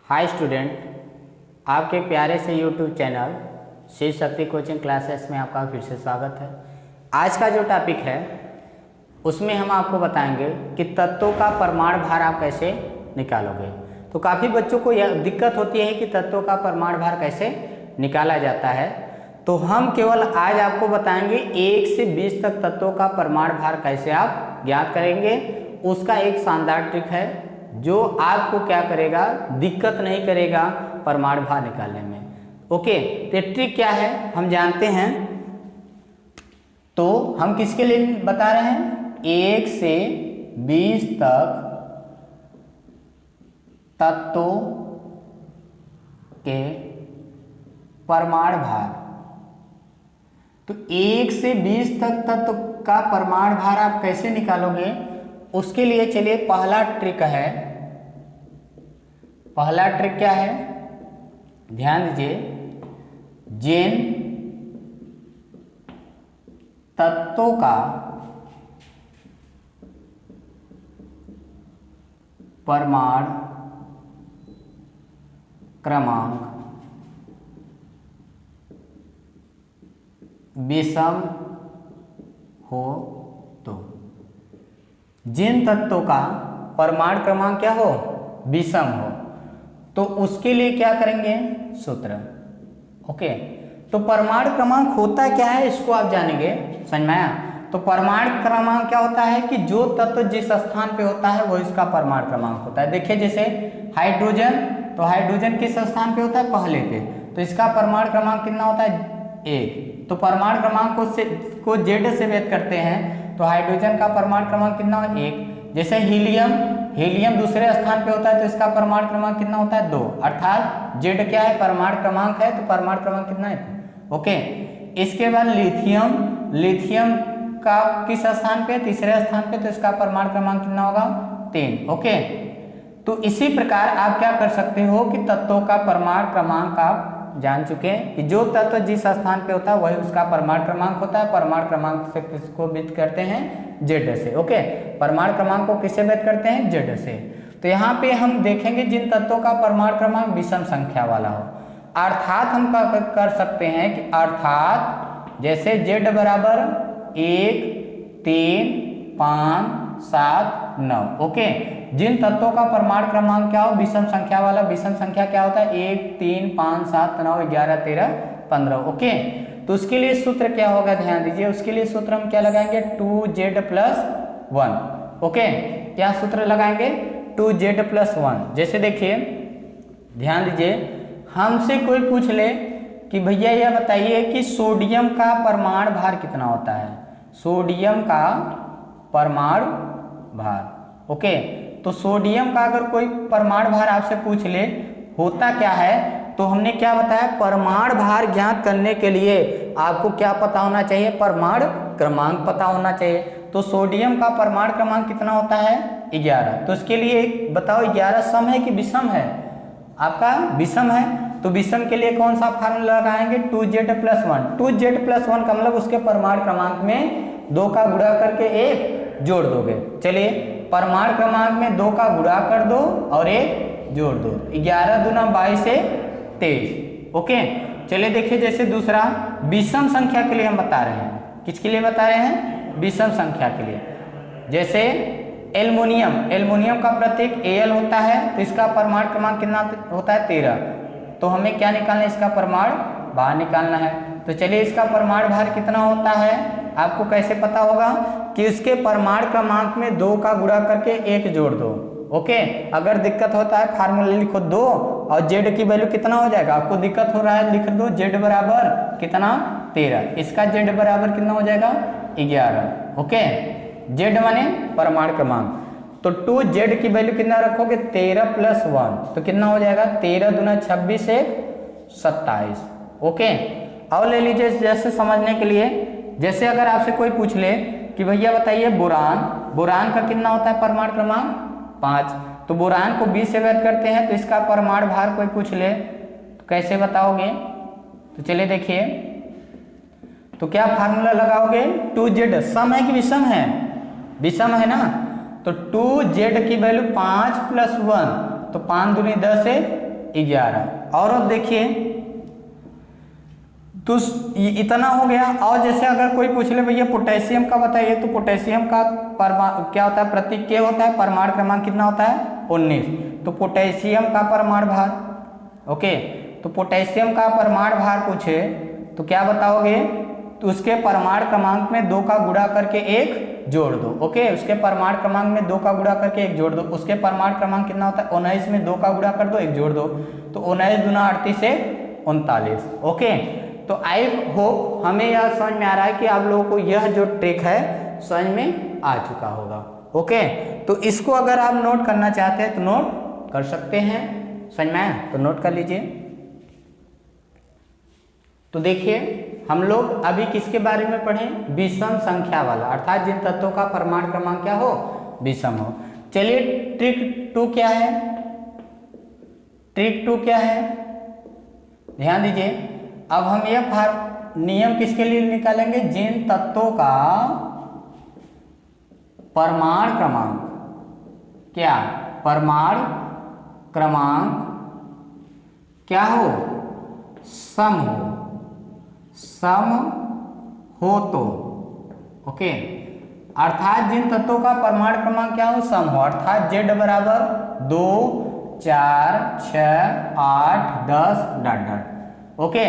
Hi student, आपके प्यारे से YouTube channel Shiv Shakti coaching classes में आपका फिर से स्वागत है। आज का जो टॉपिक है उसमें हम आपको बताएंगे कि तत्वों का परमाणु भार आप कैसे निकालोगे। तो काफ़ी बच्चों को यह दिक्कत होती है कि तत्वों का परमाणु भार कैसे निकाला जाता है। तो हम केवल आज आपको बताएंगे 1 से 20 तक तत्वों का परमाणु भार कैसे आप ज्ञात करेंगे। उसका एक शानदार ट्रिक है जो आपको क्या करेगा, दिक्कत नहीं करेगा परमाणु भार निकालने में। ओके, तो ट्रिक क्या है हम जानते हैं। तो हम किसके लिए बता रहे हैं, 1 से 20 तक तत्वों के परमाणु भार। तो 1 से 20 तक तत्व का परमाणु भार आप कैसे निकालोगे, उसके लिए चलिए पहला ट्रिक है। पहला ट्रिक क्या है, ध्यान दीजिए। जिन तत्वों का परमाणु क्रमांक विषम हो, तो जिन तत्वों का परमाणु क्रमांक क्या हो, विषम हो, तो उसके लिए क्या करेंगे, सूत्र। ओके, तो परमाणु क्रमांक होता क्या है इसको आप जानेंगे, समझ में आया। तो परमाणु क्रमांक क्या होता है कि जो तत्व जिस स्थान पे होता है वो इसका परमाणु क्रमांक होता है। देखिए जैसे हाइड्रोजन, तो हाइड्रोजन किस स्थान पे होता है, पहले पे, तो इसका परमाणु क्रमांक कितना होता है, 1। तो परमाणु क्रमांक को Z से व्यक्त करते हैं, तो हाइड्रोजन का परमाणु क्रमांक कितना है, 1। जैसे हीलियम दूसरे स्थान पे होता है तो इसका परमाणु क्रमांक कितना होता है, 2। अर्थात Z क्या है, परमाणु क्रमांक है, तो परमाणु क्रमांक कितना है, ओके। इसके बाद लिथियम का किस स्थान पे, तीसरे स्थान पे, तो इसका परमाणु क्रमांक कितना होगा, 3। ओके, तो इसी प्रकार आप क्या कर सकते हो कि तत्वों का परमाणु क्रमांक आप जान चुके हैं कि जो तत्व जिस स्थान पे होता है वही उसका परमाणु क्रमांक होता है। परमाणु क्रमांक से किसको व्यक्त करते हैं, Z से। ओके, परमाणु क्रमांक को किससे व्यक्त करते हैं, Z से। तो यहाँ पे हम देखेंगे जिन तत्वों का परमाणु क्रमांक विषम संख्या वाला हो, अर्थात हम कर सकते हैं कि अर्थात जैसे Z बराबर 1, 3, 5, 7, 9। ओके, जिन तत्वों का परमाणु क्रमांक क्या हो, विषम संख्या वाला। विषम संख्या क्या होता है, 1, 3, 5, 7, 9, 11, 13, 15। ओके, तो उसके लिए सूत्र क्या होगा, ध्यान दीजिए। उसके लिए सूत्र हम क्या लगाएंगे, 2Z + 1। ओके, क्या सूत्र लगाएंगे, 2Z + 1। जैसे देखिए ध्यान दीजिए, हमसे कोई पूछ ले कि भैया यह बताइए कि सोडियम का परमाणु भार कितना होता है, सोडियम का परमाणु भार। ओके, तो सोडियम का अगर कोई परमाणु भार आपसे पूछ ले, होता क्या है, तो हमने क्या बताया, परमाणु भार ज्ञात करने के लिए आपको क्या पता होना चाहिए, परमाणु क्रमांक पता होना चाहिए। तो सोडियम का परमाणु क्रमांक कितना होता है, 11। तो इसके लिए बताओ 11 सम है कि विषम है, आपका विषम है। तो विषम के लिए कौन सा फार्मूला लगाएंगे, 2Z + 1। 2Z + 1 का मतलब उसके परमाणु क्रमांक में 2 का गुणा करके 1 जोड़ दोगे। चलिए परमाणु क्रमांक में 2 का गुणा कर दो और 1 जोड़ दो, 11 दूना 22 से 23। ओके, चलिए देखिए जैसे दूसरा विषम संख्या के लिए हम बता रहे हैं, किसके लिए बता रहे हैं, विषम संख्या के लिए। जैसे एल्युमिनियम का प्रतीक Al होता है, तो इसका परमाणु क्रमांक कितना होता है, 13। तो हमें क्या निकालना है, इसका परमाणु भार निकालना है। तो चलिए इसका परमाणु भार कितना होता है, आपको कैसे पता होगा कि इसके परमाणु क्रमांक में 2 का गुणा करके 1 जोड़ दो। ओके, अगर दिक्कत होता है फार्मूला लिखो 2 और Z की वैल्यू कितना हो जाएगा, आपको दिक्कत हो रहा है लिख दो Z बराबर कितना, 13। इसका Z बराबर कितना हो जाएगा, 11। ओके, Z माने परमाणु क्रमांक, तो 2Z की वैल्यू कितना रखोगे, 13 + 1, तो कितना हो जाएगा, 13 दूना 26 से 27। ओके, और ले लीजिए जैसे समझने के लिए, जैसे अगर आपसे कोई पूछ ले कि भैया बताइए बोरान का कितना होता है परमाणु क्रमांक, 5। तो बोरान को 20 से व्यक्त करते हैं, तो इसका परमाणु भार कोई पूछ ले तो कैसे बताओगे। तो चलिए देखिए, तो क्या फार्मूला लगाओगे, 2Z सम है कि विषम है, विषम है ना। तो 2Z की वैल्यू 5 + 1, तो 5 दूनी 10 है 11। और अब देखिए तो इतना हो गया। और जैसे अगर कोई पूछ ले भैया पोटेशियम का बताइए, तो पोटेशियम का क्या होता है, प्रतीक क्या होता है, परमाणु क्रमांक कितना होता है 19। तो पोटेशियम का परमाणु भार, ओके, तो पोटेशियम का परमाणु भार पूछे तो क्या बताओगे, तो उसके परमाणु क्रमांक में 2 का गुणा करके 1 जोड़ दो। ओके, उसके परमाणु क्रमांक में 2 का गुणा करके 1 जोड़ दो। उसके परमाणु क्रमांक कितना होता है 19 में 2 का गुणा कर दो 1 जोड़ दो, तो 19 दूना 38 से 39। ओके, तो आई होप हमें यह समझ में आ रहा है कि आप लोगों को यह जो ट्रिक है समझ में आ चुका होगा। ओके, तो इसको अगर आप नोट करना चाहते हैं तो नोट कर सकते हैं। समझ में आया तो नोट कर लीजिए। तो देखिए हम लोग अभी किसके बारे में पढ़े, विषम संख्या वाला, अर्थात जिन तत्वों का परमाणु क्रमांक क्या हो, विषम हो। चलिए ट्रिक 2 क्या है, ट्रिक 2 क्या है, ध्यान दीजिए। अब हम यह नियम किसके लिए निकालेंगे, जिन तत्वों का परमाणु क्रमांक क्या, परमाणु क्रमांक क्या हो, सम हो, सम हो तो, ओके, अर्थात जिन तत्वों का परमाणु क्रमांक क्या हो, सम हो, अर्थात Z बराबर 2 4 6 8 10 डॉट डॉट। ओके,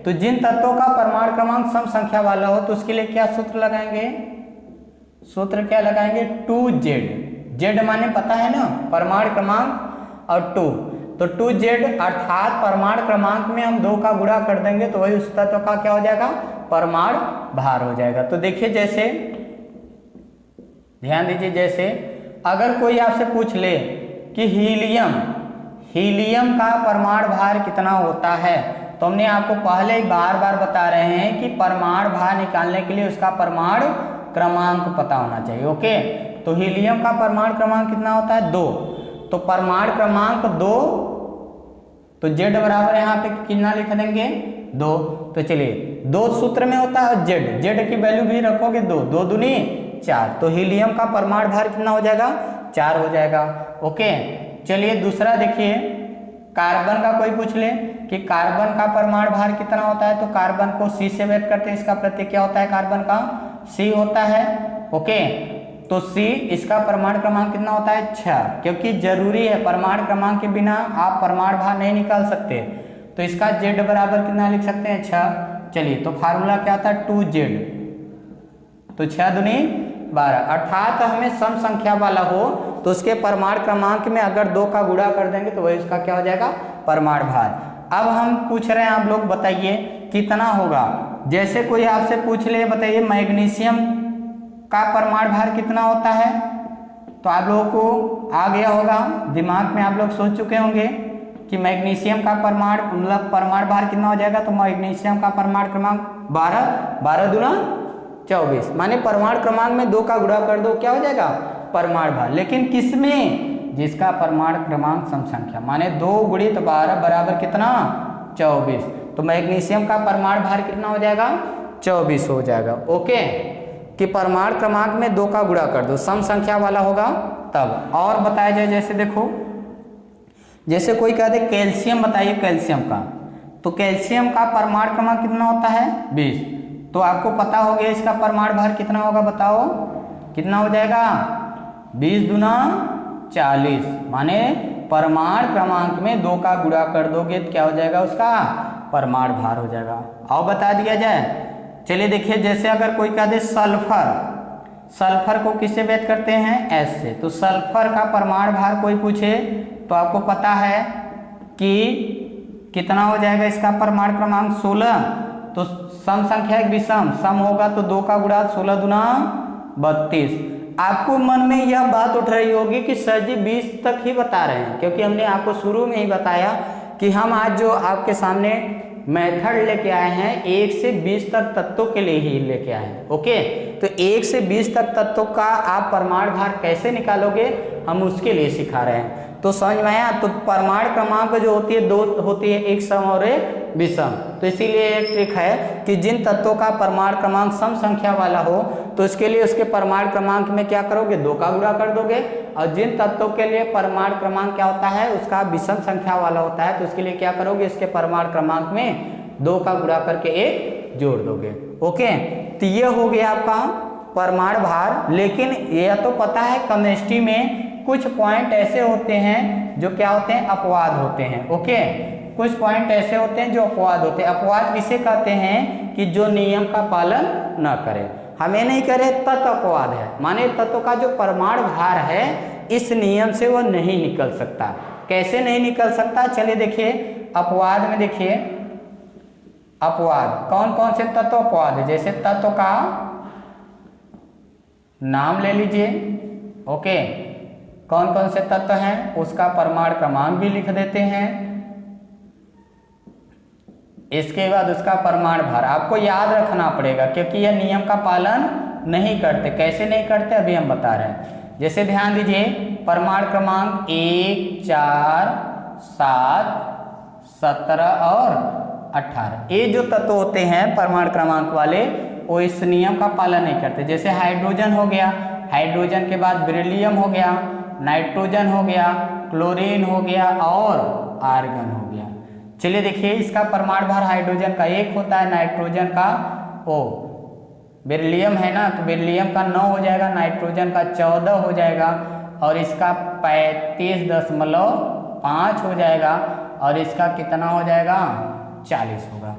तो जिन तत्वों का परमाणु क्रमांक सम संख्या वाला हो तो उसके लिए क्या सूत्र लगाएंगे, सूत्र क्या लगाएंगे 2Z। Z माने पता है ना परमाणु क्रमांक और 2, तो 2Z अर्थात परमाणु क्रमांक में हम 2 का गुणा कर देंगे तो वही उस तत्व का क्या हो जाएगा, परमाणु भार हो जाएगा। तो देखिए जैसे ध्यान दीजिए, जैसे अगर कोई आपसे पूछ ले कि हीलियम का परमाणु भार कितना होता है, तो हमने आपको पहले ही बार बार बता रहे हैं कि परमाणु भार निकालने के लिए उसका परमाणु क्रमांक पता होना चाहिए। ओके, तो हीलियम का परमाणु क्रमांक कितना होता है 2, तो परमाणु क्रमांक 2, तो Z बराबर यहाँ पे कितना लिख देंगे 2। तो चलिए 2 सूत्र में होता है Z की वैल्यू भी रखोगे 2, 2 दूनी 4, तो हीलियम का परमाणु भार कितना हो जाएगा 4 हो जाएगा। ओके, चलिए दूसरा देखिए, कार्बन का कोई पूछ ले कि कार्बन का परमाणु भार कितना होता है, तो कार्बन को C से व्यक्त करते हैं, इसका प्रतीक क्या होता है, कार्बन का C होता है। ओके, तो C, इसका परमाणु क्रमांक कितना होता है 6, क्योंकि जरूरी है परमाणु क्रमांक के बिना आप परमाणु भार नहीं निकाल सकते, तो इसका Z बराबर कितना लिख सकते हैं 6। चलिए तो फार्मूला क्या होता है 2Z, तो 6 दूनी 12, अर्थात हमें सम संख्या वाला हो तो उसके परमाणु क्रमांक में अगर 2 का गुणा कर देंगे तो वही उसका क्या हो जाएगा, परमाणु भार। अब हम पूछ रहे हैं आप लोग बताइए कितना होगा। जैसे कोई आपसे पूछ ले बताइए मैग्नीशियम का परमाणु भार कितना होता है, तो आप लोगों को आ गया होगा दिमाग में, आप लोग सोच चुके होंगे कि मैग्नीशियम का परमाणु मतलब परमाणु भार कितना हो जाएगा, तो मैग्नीशियम का परमाणु क्रमांक 12 दूना 24, माने परमाणु क्रमांक में 2 का गुणा कर दो क्या हो जाएगा, परमाणु भार। लेकिन किसमें, जिसका परमाणु क्रमांक सम संख्या, माने 2 गुणित 12 बराबर कितना 24, तो मैग्नीशियम का परमाणु भार कितना हो जाएगा 24 हो जाएगा। ओके, कि परमाणु क्रमांक में 2 का गुणा कर दो, सम संख्या वाला होगा तब। और बताया जाए जैसे देखो, जैसे कोई कहते कैल्शियम बताइए कैल्शियम का, तो कैल्शियम का परमाणु क्रमांक कितना होता है 20, तो आपको पता हो गया इसका परमाणु भार कितना होगा, बताओ कितना हो जाएगा 20 दूना 40, माने परमाणु क्रमांक में 2 का गुणा कर दोगे तो क्या हो जाएगा, उसका परमाणु भार हो जाएगा। और बता दिया जाए, चलिए देखिए जैसे अगर कोई कह दे सल्फर को किससे व्यक्त करते हैं S से, तो सल्फर का परमाणु भार कोई पूछे तो आपको पता है कि कितना हो जाएगा इसका परमाणु क्रमांक 16, तो सम संख्या एक विषम, सम होगा तो 2 का गुणा 16 दूना 32। आपको मन में यह बात उठ रही होगी कि सर जी 20 तक ही बता रहे हैं, क्योंकि हमने आपको शुरू में ही बताया कि हम आज जो आपके सामने मेथड लेके आए हैं 1 से 20 तक तत्वों के लिए ही लेके आए हैं। ओके, तो 1 से 20 तक तत्वों का आप परमाणु भार कैसे निकालोगे हम उसके लिए सिखा रहे हैं। तो समझ में आया, तो परमाणु क्रमांक जो होती है 2 होती है, एक सम और एक विषम। तो इसीलिए एक ट्रिक है कि जिन तत्वों का परमाणु क्रमांक सम संख्या वाला हो तो उसके लिए उसके परमाणु क्रमांक में क्या करोगे, 2 का गुणा कर दोगे। और जिन तत्वों के लिए परमाणु क्रमांक क्या होता है, उसका विषम संख्या वाला होता है, तो उसके लिए क्या करोगे, इसके परमाणु क्रमांक में 2 का गुणा करके 1 जोड़ दोगे। ओके, तो ये हो गया आपका परमाणु भार। लेकिन यह तो पता है केमिस्ट्री में कुछ पॉइंट ऐसे होते हैं जो क्या होते हैं, अपवाद होते हैं। ओके, कुछ पॉइंट ऐसे होते हैं जो अपवाद होते हैं। अपवाद किसे कहते हैं कि जो नियम का पालन न करे, हमें नहीं करे, तत्व अपवाद है। माने तत्व का जो परमाणु भार है इस नियम से वो नहीं निकल सकता। कैसे नहीं निकल सकता, चलिए देखिए अपवाद में। देखिए अपवाद कौन कौन से तत्व अपवाद है, जैसे तत्व का नाम ले लीजिए। ओके, कौन कौन से तत्व हैं, उसका परमाणु क्रमांक भी लिख देते हैं। इसके बाद उसका परमाणु भार आपको याद रखना पड़ेगा, क्योंकि यह नियम का पालन नहीं करते। कैसे नहीं करते अभी हम बता रहे हैं। जैसे ध्यान दीजिए, परमाणु क्रमांक 1, 4, 7, 17 और 18, ये जो तत्व होते हैं परमाणु क्रमांक वाले, वो इस नियम का पालन नहीं करते। जैसे हाइड्रोजन हो गया, हाइड्रोजन के बाद बेरिलियम हो गया, नाइट्रोजन हो गया, क्लोरीन हो गया और आर्गन हो गया। चलिए देखिए, इसका परमाणु भार हाइड्रोजन का 1 होता है, नाइट्रोजन का बेरिलियम है ना, तो बेरिलियम का 9 हो जाएगा, नाइट्रोजन का 14 हो जाएगा और इसका 35.5 हो जाएगा और इसका कितना हो जाएगा, 40 होगा।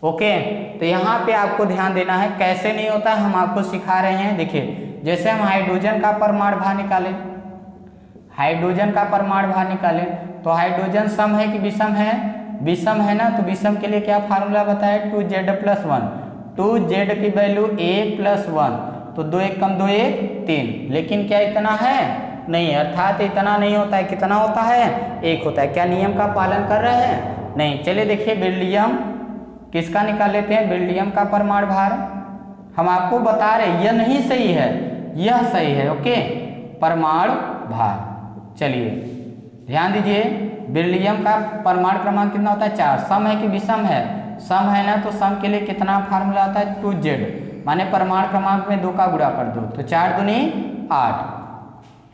ओके, तो यहाँ पे आपको ध्यान देना है। कैसे नहीं होता है हम आपको सिखा रहे हैं। देखिए जैसे हम हाइड्रोजन का परमाणु भार निकालें, हाइड्रोजन का परमाणु भार निकालें तो हाइड्रोजन सम है कि विषम है, विषम है ना, तो विषम के लिए क्या फार्मूला बताया, 2Z+1। 2Z की वैल्यू 1+1, तो 2 1 कम 2 1 3। लेकिन क्या इतना है, नहीं, अर्थात इतना नहीं होता है। कितना होता है, 1 होता है। क्या नियम का पालन कर रहे हैं, नहीं। चलिए देखिए बेरिलियम किसका निकाल लेते हैं, बेरिलियम का परमाणु भार हम आपको बता रहे, यह नहीं सही है, यह सही है। ओके, परमाणु भार। चलिए ध्यान दीजिए, बेरिलियम का परमाणु क्रमांक कितना होता है, 4। सम है कि विषम है, सम है ना, तो सम के लिए कितना फार्मूला आता है, 2Z, माने परमाणु क्रमांक में 2 का गुणा कर दो, तो 4 दूनी 8।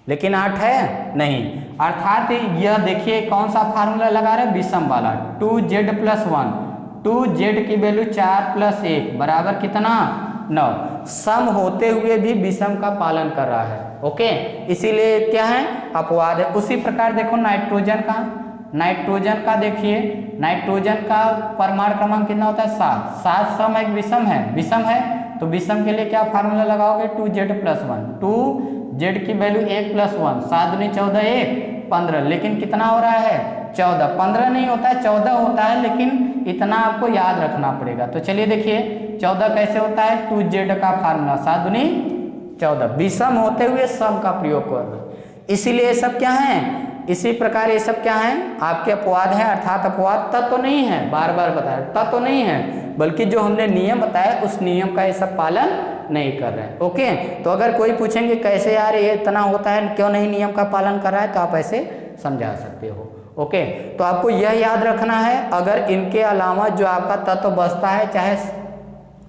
लेकिन 8 है नहीं, अर्थात यह देखिए कौन सा फार्मूला लगा रहे हैं, विषम वाला, 2Z+1। 2Z की वैल्यू 4 + 1 बराबर कितना, 9। सम होते हुए भी विषम का पालन कर रहा है। ओके, इसीलिए क्या है, अपवाद है। उसी प्रकार देखो नाइट्रोजन का, नाइट्रोजन का देखिए, नाइट्रोजन का परमाणु क्रमांक कितना होता है, 7। 7 सम है, विषम है, विषम है, तो विषम के लिए क्या फार्मूला लगाओगे, 2Z+1। 2Z की वैल्यू 1+1, 7 दूनी 14 1 15। लेकिन कितना हो रहा है, 14। 15 नहीं होता है, 14 होता है, लेकिन इतना आपको याद रखना पड़ेगा। तो चलिए देखिए 14 कैसे होता है, 2Z का फार्मूला 7 दूनी 14। विषम होते हुए सम का प्रयोग कर रहे हैं, इसीलिए ये सब क्या है, इसी प्रकार ये सब क्या है, आपके अपवाद है। अर्थात अपवाद तत्व नहीं है, बार बार बताया, तत्व नहीं है, बल्कि जो हमने नियम बताया उस नियम का ये सब पालन नहीं कर रहे हैं। ओके, तो अगर कोई पूछेंगे कैसे यार ये इतना होता है, क्यों नहीं नियम का पालन कर रहा है, तो आप ऐसे समझा सकते हो। ओके, तो आपको यह याद रखना है, अगर इनके अलावा जो आपका तत्व बचता है, चाहे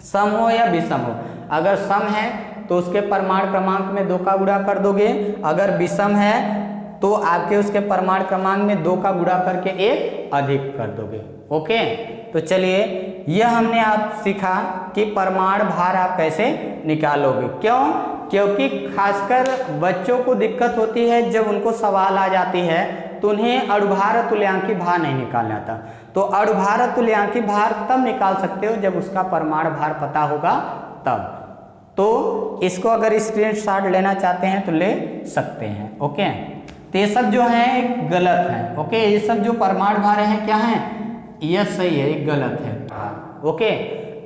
सम हो या विषम हो, अगर सम है तो उसके परमाणु क्रमांक में 2 का गुणा कर दोगे, अगर विषम है तो आपके उसके परमाणु क्रमांक में 2 का गुणा करके 1 अधिक कर दोगे। ओके, तो चलिए यह हमने आप सीखा कि परमाणु भार आप कैसे निकालोगे। क्यों, क्योंकि खासकर बच्चों को दिक्कत होती है जब उनको सवाल आ जाती है तो उन्हें अणुभार तुल्यांकी भार नहीं निकालना आता। तो अणुभार तुल्यांकी भार तब निकाल सकते हो जब उसका परमाणु भार पता होगा तब। तो इसको अगर स्क्रीनशॉट लेना चाहते हैं तो ले सकते हैं। ओके, तो ये सब जो है गलत है। ओके, ये सब जो परमाणु भार हैं क्या है, यह सही है, ये गलत है। ओके,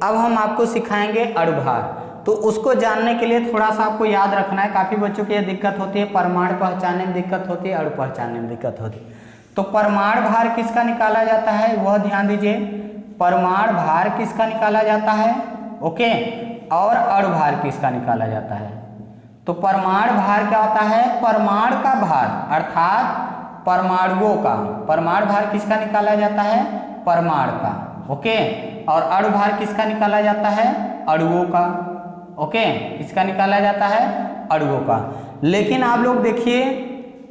अब हम आपको सिखाएंगे अणुभार। तो उसको जानने के लिए थोड़ा सा आपको याद रखना है, काफी बच्चों की यह दिक्कत होती है, परमाणु पहचानने में दिक्कत होती है, अणु पहचानने में दिक्कत होती है। तो परमाणु भार किसका निकाला जाता है वह ध्यान दीजिए, परमाणु भार किसका निकाला जाता है। ओके, और अणुभार किसका निकाला जाता है। तो परमाणु भार क्या होता है, परमाणु का भार, अर्थात परमाणुओं का। परमाणु भार किसका निकाला जाता है, परमाणु का। ओके। और अणुभार किसका निकाला जाता है? अणुओं का। ओके, किसका निकाला जाता है? अणुओं का। लेकिन आप लोग देखिए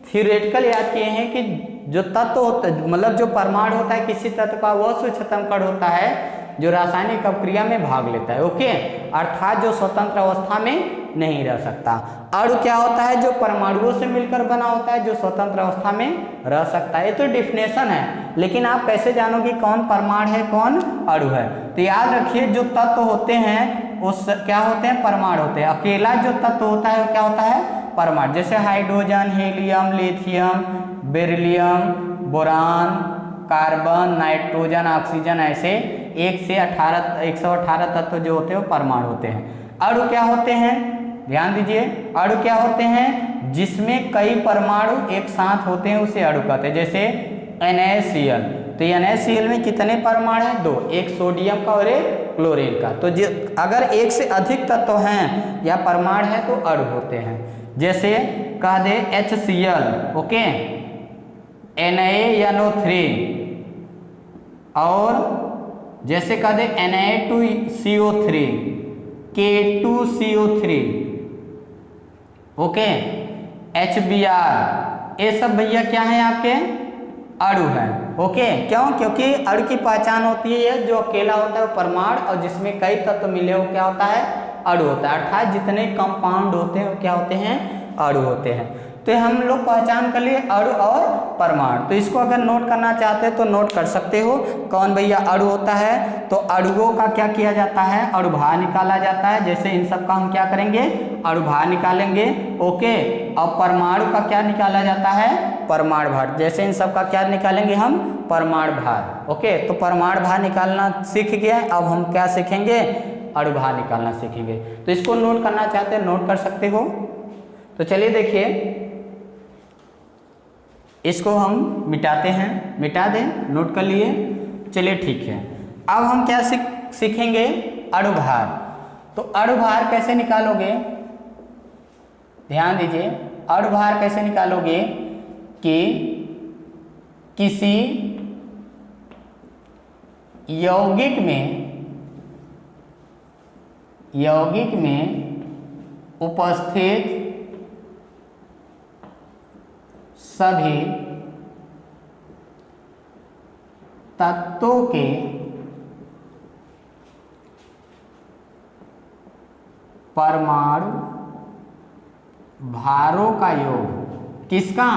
थ्योरेटिकल याद किए हैं कि जो तत्व होता है, मतलब जो परमाणु होता है किसी तत्व का, वह सूक्ष्मतम कण होता है जो रासायनिक अपक्रिया में भाग लेता है। ओके, अर्थात जो स्वतंत्र अवस्था में नहीं रह सकता। अणु क्या होता है? जो परमाणुओं से मिलकर बना होता है, जो स्वतंत्र अवस्था में रह सकता है। ये तो डिफिनेशन है, लेकिन आप कैसे जानोगे कौन परमाणु है कौन अणु है? तो याद रखिए जो तत्व होते हैं उस क्या होते हैं? परमाणु होते हैं। अकेला जो तत्व होता है वो क्या होता है? परमाणु। जैसे hydrogen, helium, lithium, beryllium, boron, carbon, nitrogen, oxygen, ऐसे 118 तत्व जो होते हैं वो परमाणु होते हैं। अणु क्या होते हैं? ध्यान दीजिए, अणु क्या होते हैं? जिसमें कई परमाणु एक साथ होते हैं उसे अणु कहते हैं। जैसे NaCl, तो NaCl में कितने परमाणु हैं? 2, एक सोडियम का और एक क्लोरीन का। तो अगर एक से अधिक तत्व हैं या परमाणु है तो अणु होते हैं। जैसे कह दे HCl, ओके, NaNO3, और जैसे कह दे Na2CO3, K2CO3, ओके, HBr, ये सब भैया क्या है? आपके अणु है। ओके, क्यों? क्योंकि अणु की पहचान होती है जो अकेला होता है वो परमाणु, और जिसमें कई तत्व मिले वो क्या होता है? अणु होता है। अर्थात जितने कंपाउंड होते हैं वो क्या होते हैं? अणु होते हैं। तो हम लोग पहचान कर लिए अणु और परमाणु। तो इसको अगर नोट करना चाहते हैं तो नोट कर सकते हो। कौन भैया अणु होता है? तो अणुओं का क्या किया जाता है? अणुभार निकाला जाता है। जैसे इन सब का हम क्या करेंगे? अणुभार निकालेंगे। ओके, और परमाणु का क्या निकाला जाता है? परमाणु भार। जैसे इन सब का क्या निकालेंगे हम? परमाणु भार। ओके, तो परमाणु भार निकालना सीख गए। अब हम क्या सीखेंगे? अणुभार निकालना सीखेंगे। तो इसको नोट करना चाहते हैं, नोट कर सकते हो। तो चलिए देखिए, इसको हम मिटाते हैं, मिटा दें, नोट कर लिए। चलिए ठीक है, अब हम क्या सीखेंगे? अणुभार। तो अणुभार कैसे निकालोगे? ध्यान दीजिए, अणुभार कैसे निकालोगे कि किसी यौगिक में उपस्थित सभी तत्वों के परमाणु भारों का योग। किसका?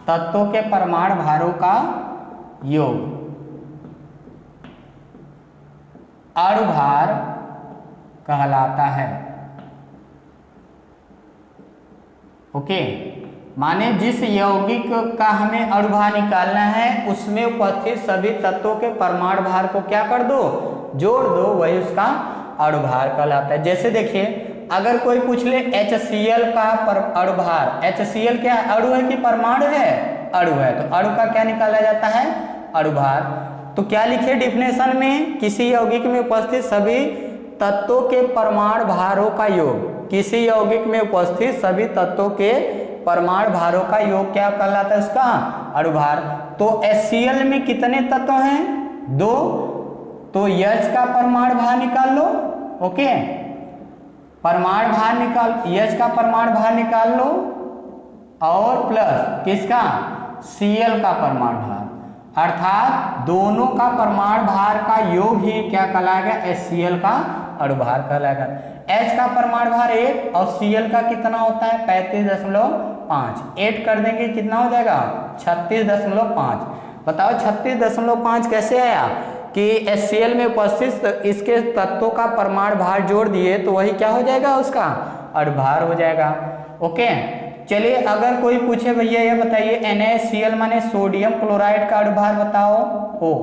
तत्वों के परमाणु भारों का योग अणुभार कहलाता है। ओके, माने जिस यौगिक का हमें अणुभार निकालना है उसमें उपस्थित सभी तत्वों के परमाणु भार को क्या कर दो? जोड़ दो, वही उसका अणुभार कहलाता है। जैसे देखिए, अगर कोई पूछ ले HCl का अणुभार, HCl क्या अणु है कि परमाणु है? अणु है। तो अणु का क्या निकाला जाता है? अणुभार। तो क्या लिखे डिफिनेशन में? किसी यौगिक में उपस्थित सभी तत्वों के परमाणु भारों का योग। किसी यौगिक में उपस्थित सभी तत्वों के परमाणु भारों का योग क्या कहलाता है? उसका अणुभार। तो HCl में कितने तत्व हैं? 2, तो H का परमाणु भार निकाल लो। ओके, परमाणु भार निकाल, H का परमाणु भार निकाल लो, और प्लस किसका? Cl का परमाणु भार। अर्थात दोनों का परमाणु भार का योग ही क्या कहलाएगा? HCl का अणुभार कहलाएगा। H का परमाणु भार 1 और Cl का कितना होता है? 35.5। 8 कर देंगे कितना हो जाएगा? 36.5। बताओ 36.5 कैसे आया? कि HCl में उपस्थित इसके तत्वों का परमाणु भार जोड़ दिए तो वही क्या हो जाएगा? उसका अणुभार हो जाएगा। ओके, चलिए अगर कोई पूछे भैया ये बताइए NaCl माने सोडियम क्लोराइड का अणुभार बताओ हो,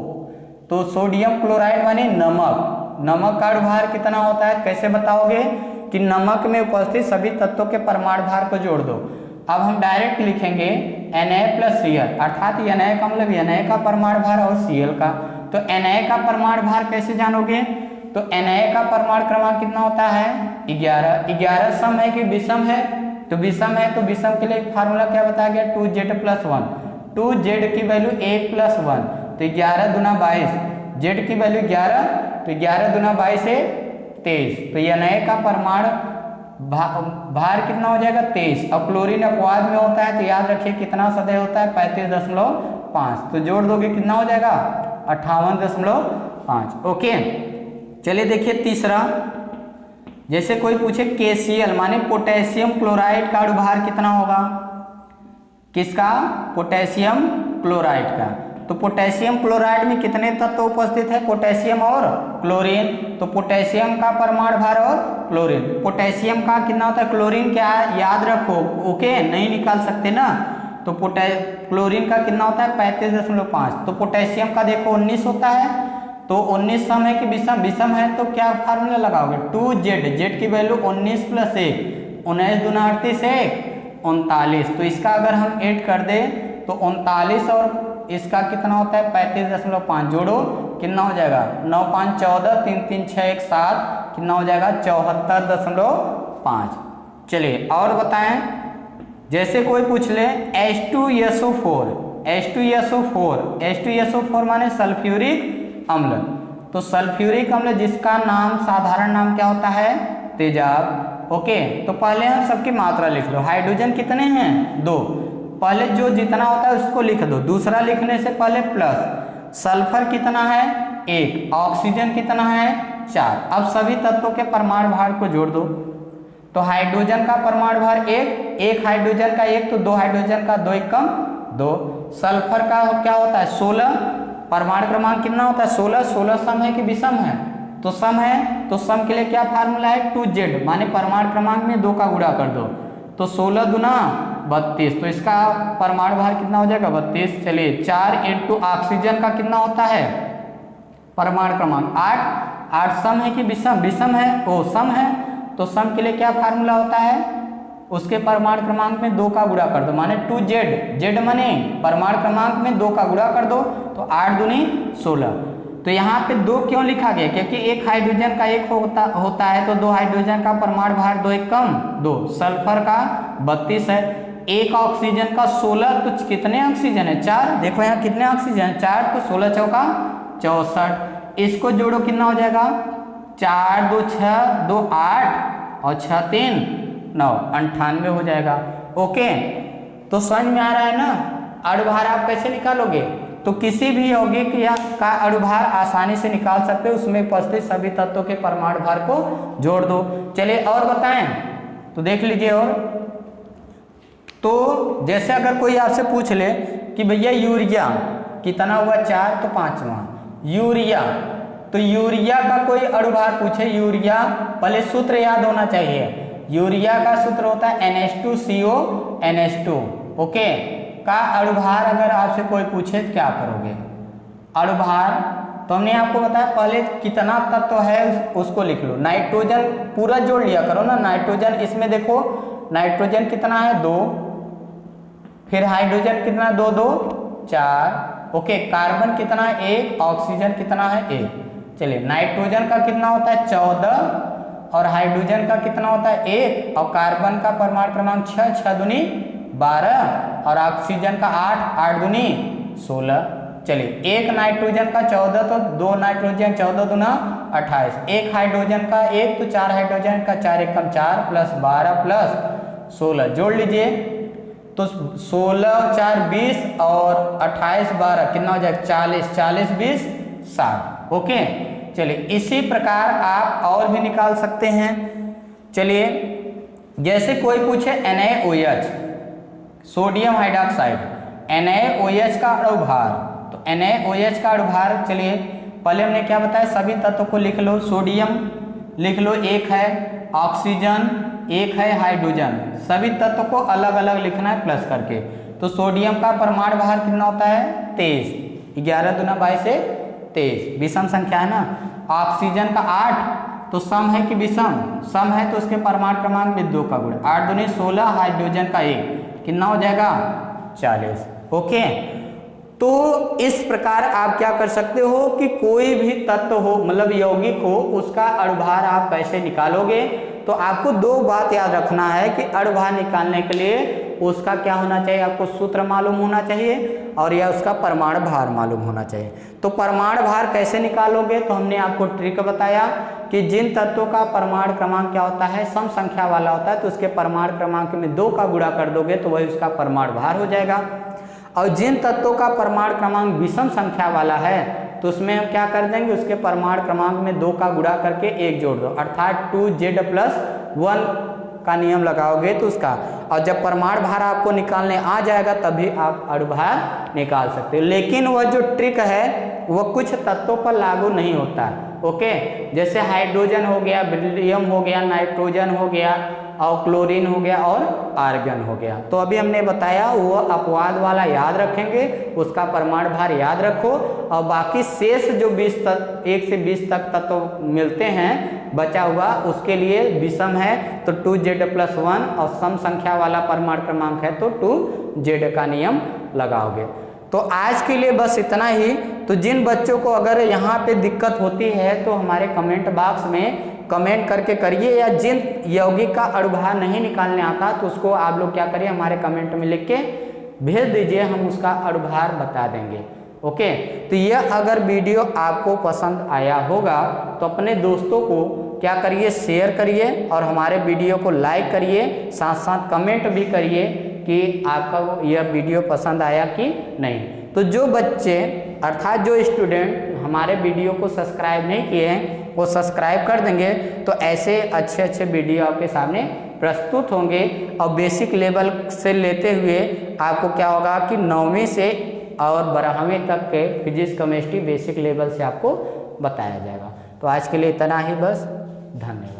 तो सोडियम क्लोराइड माने नमक का अणुभार कितना होता है? कैसे बताओगे? कि नमक में उपस्थित सभी तत्वों के परमाणु भार को जोड़ दो। अब हम डायरेक्ट लिखेंगे Na+Cl, अर्थात Na का मतलब Na का परमाणु भार और Cl का। तो Na का परमाणु भार कैसे जानोगे? तो Na का परमाणु क्रमांक कितना होता है? 11। 11 सम है कि विषम है? तो विषम है, तो विषम के लिए फार्मूला क्या बताया गया? 2Z+1। 2Z की वैल्यू 1+1, तो 11 दूना 22, जेड की वैल्यू 11, तो 11 दूना 22 से 23, तो Na का परमाणु भार कितना हो जाएगा 23। अब क्लोरीन अपवाद में होता है तो याद रखिए कितना सदैह होता है 35.5, तो जोड़ दोगे कितना हो जाएगा 58.5। ओके, चलिए देखिए तीसरा, जैसे कोई पूछे KCl माने पोटेशियम क्लोराइड का अणुभार कितना होगा, किसका, पोटेशियम क्लोराइड का। तो पोटेशियम क्लोराइड में कितने तत्व उपस्थित है, पोटेशियम और क्लोरीन, तो पोटेशियम का परमाणु भार और क्लोरीन, पोटेशियम का कितना होता है, क्लोरीन क्या याद रखो, ओके नहीं निकाल सकते ना, तो क्लोरीन का कितना होता है 35.5, तो पोटेशियम का देखो 19 होता है, तो 19 सम है कि विषम, विषम है तो क्या फार्मूला लगाओगे 2Z, जेड की वैल्यू 19 + 1, 19 दूना 38 1 39, तो इसका अगर हम ऐड कर दे तो 39 और इसका कितना होता है 35.5, जोड़ो कितना हो जाएगा 9 5 14, 3 3 6 1 7, कितना हो जाएगा 74.5। चलिए और बताएं, जैसे कोई पूछ ले H2SO4, H2SO4 माने सल्फ्यूरिक अम्ल, तो सल्फ्यूरिक अम्ल जिसका नाम साधारण नाम क्या होता है तेजाब। ओके, तो पहले हम सबकी मात्रा लिख लो, हाइड्रोजन कितने हैं 2, पहले जो जितना होता है उसको लिख दो, दूसरा लिखने से पहले प्लस, सल्फर कितना है 1, ऑक्सीजन कितना है 4। अब सभी तत्वों के परमाणु भार को जोड़ दो, तो हाइड्रोजन का परमाणु भार 1 हाइड्रोजन का 1, तो 2 हाइड्रोजन का 2 1 कम 2, सल्फर का क्या होता है 16, परमाणु क्रमांक कितना होता है 16, 16 सम है कि विषम है, तो सम है, तो सम के लिए क्या फार्मूला है 2Z, माने परमाणु क्रमांक में 2 का गुणा कर दो, तो 16 दूना 32, तो इसका परमाणु भार कितना हो जाएगा 32। चलिए 4 × ऑक्सीजन का कितना होता है परमाणु क्रमांक 8 सम है कि विषम, विषम है, ओ सम है, तो सम के लिए क्या फार्मूला होता है, उसके परमाणु क्रमांक में 2 का गुणा कर दो, माने 2Z, Z माने परमाणु क्रमांक में 2 का गुणा कर दो, तो 8 दूनी 16। तो यहाँ पे 2 क्यों लिखा गया, क्योंकि एक हाइड्रोजन का 1 होता है, तो 2 हाइड्रोजन का परमाणु भार 2 1 कम 2, सल्फर का 32 है, एक ऑक्सीजन का 16, तो कितने ऑक्सीजन है 4, देखो यहाँ कितने ऑक्सीजन है 4, तो 16 चौका 64, इसको जोड़ो कितना हो जाएगा 4 2 6 2 8 और 6 3 9, 98 हो जाएगा। ओके, तो समझ में आ रहा है ना, अणुभार आप कैसे निकालोगे, तो किसी भी यौगिक या का अणुभार आसानी से निकाल सकते हो, उसमें उपस्थित सभी तत्वों के परमाणु भार को जोड़ दो। चलिए और बताएं, तो देख लीजिए, और तो जैसे अगर कोई आपसे पूछ ले कि भैया यूरिया कितना हुआ 4, तो 5वां यूरिया, तो यूरिया का कोई अणुभार पूछे, यूरिया पहले सूत्र याद होना चाहिए, यूरिया का सूत्र होता है NH2CO NH2। ओके, का अणुभार अगर आपसे कोई पूछे तो क्या करोगे, अणुभार तो हमने आपको बताया पहले कितना तत्व है उसको लिख लो, नाइट्रोजन पूरा जोड़ लिया करो ना, नाइट्रोजन इसमें देखो नाइट्रोजन कितना है 2, फिर हाइड्रोजन कितना 2 2 4, ओके, कार्बन कितना है 1, ऑक्सीजन कितना है 1। चलिए नाइट्रोजन का कितना होता है 14 और हाइड्रोजन का कितना होता है 1, और कार्बन का परमाणु क्रमांक 6, 6 दूनी 12 और ऑक्सीजन का 8, 8 दूनी 16। चलिए एक नाइट्रोजन का 14, तो 2 नाइट्रोजन 14 दूना 28, एक हाइड्रोजन का 1, तो 4 हाइड्रोजन का 4 1 कम 4 प्लस 12 प्लस 16, जोड़ लीजिए, तो 16 4 20 और 28 12 कितना हो जाएगा 40, 40 20 60। ओके, चलिए इसी प्रकार आप और भी निकाल सकते हैं। चलिए जैसे कोई पूछे NaOH सोडियम हाइड्रोक्साइड, NaOH का अणुभार, तो NaOH का अणुभार, चलिए पहले हमने क्या बताया सभी तत्वों को लिख लो, सोडियम लिख लो 1 है, ऑक्सीजन 1 है, हाइड्रोजन, सभी तत्वों को अलग अलग लिखना है प्लस करके। तो सोडियम का परमाणु भार कितना होता है 23, 11 दूना 22 से 23, विषम संख्या है ना। ऑक्सीजन का 8, तो सम है कि विषम, सम है तो उसके परमाणु क्रमांक में 2 का गुण, 8 दूनी 16, हाइड्रोजन का 1, कितना हो जाएगा 40। ओके, तो इस प्रकार आप क्या कर सकते हो कि कोई भी तत्व हो मतलब यौगिक हो उसका अणुभार आप कैसे निकालोगे। तो आपको 2 बात याद रखना है कि अणुभार निकालने के लिए उसका क्या होना चाहिए, आपको सूत्र मालूम होना चाहिए और या उसका परमाणु भार मालूम होना चाहिए। तो परमाणु भार कैसे निकालोगे, तो हमने आपको ट्रिक बताया कि जिन तत्वों का परमाणु क्रमांक क्या होता है, सम संख्या वाला होता है, तो उसके परमाणु क्रमांक में 2 का गुणा कर दोगे तो वही उसका परमाणु भार हो जाएगा। और जिन तत्वों का परमाणु क्रमांक विषम संख्या वाला है तो उसमें हम क्या कर देंगे, उसके परमाणु क्रमांक में 2 का गुणा करके 1 जोड़ दो, अर्थात 2Z+1 का नियम लगाओगे तो उसका, और जब परमाणु भार आपको निकालने आ जाएगा तभी आप अणुभार निकाल सकते हो। लेकिन वह जो ट्रिक है वह कुछ तत्वों पर लागू नहीं होता। ओके, जैसे हाइड्रोजन हो गया, बेरिलियम हो गया, नाइट्रोजन हो गया और क्लोरीन हो गया और आर्गन हो गया। तो अभी हमने बताया वो अपवाद वाला याद रखेंगे, उसका परमाणु भार याद रखो, और बाकी शेष जो 1 से 20 तक तत्व मिलते हैं बचा हुआ उसके लिए विषम है तो 2Z+1 और सम संख्या वाला परमाणु क्रमांक है तो 2Z का नियम लगाओगे। तो आज के लिए बस इतना ही। तो जिन बच्चों को अगर यहाँ पे दिक्कत होती है तो हमारे कमेंट बॉक्स में कमेंट करके करिए, या जिन यौगिक का अणुभार नहीं निकालने आता तो उसको आप लोग क्या करिए, हमारे कमेंट में लिख के भेज दीजिए, हम उसका अणुभार बता देंगे। ओके, तो यह अगर वीडियो आपको पसंद आया होगा तो अपने दोस्तों को क्या करिए, शेयर करिए और हमारे वीडियो को लाइक करिए, साथ साथ कमेंट भी करिए कि आपका यह वीडियो पसंद आया कि नहीं। तो जो बच्चे अर्थात जो स्टूडेंट हमारे वीडियो को सब्सक्राइब नहीं किए हैं वो सब्सक्राइब कर देंगे तो ऐसे अच्छे अच्छे वीडियो आपके सामने प्रस्तुत होंगे। और बेसिक लेवल से लेते हुए आपको क्या होगा कि 9वीं से और 12वीं तक के फिजिक्स केमिस्ट्री बेसिक लेवल से आपको बताया जाएगा। तो आज के लिए इतना ही बस, धन्यवाद।